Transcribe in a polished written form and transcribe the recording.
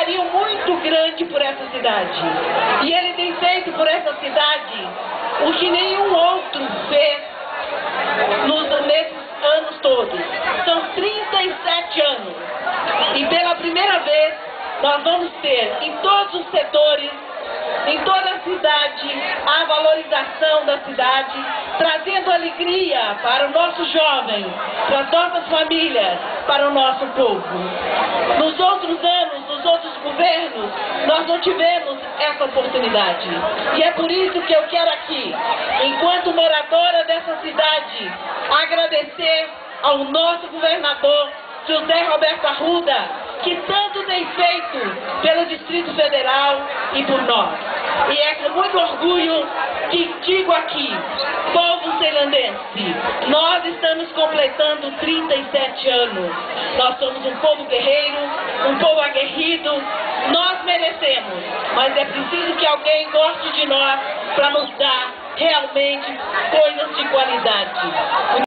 carinho muito grande por essa cidade. E ele tem feito por essa cidade o que nenhum outro fez nesses anos todos. São 37 anos. E pela primeira vez nós vamos ter em todos os setores, em toda a cidade, a valorização da cidade, trazendo alegria para o nosso jovem, para as nossas famílias, para o nosso povo. Nos outros anos, nos outros governos, nós não tivemos essa oportunidade. E é por isso que eu quero aqui, enquanto moradora dessa cidade, agradecer ao nosso governador, José Roberto Arruda, que tanto tem feito pelo Distrito Federal e por nós. E é com muito orgulho que digo aqui, povo celandense, nós estamos completando 37 anos. Nós somos um povo guerreiro, um povo aguerrido, nós merecemos, mas é preciso que alguém goste de nós para nos dar realmente coisas de qualidade.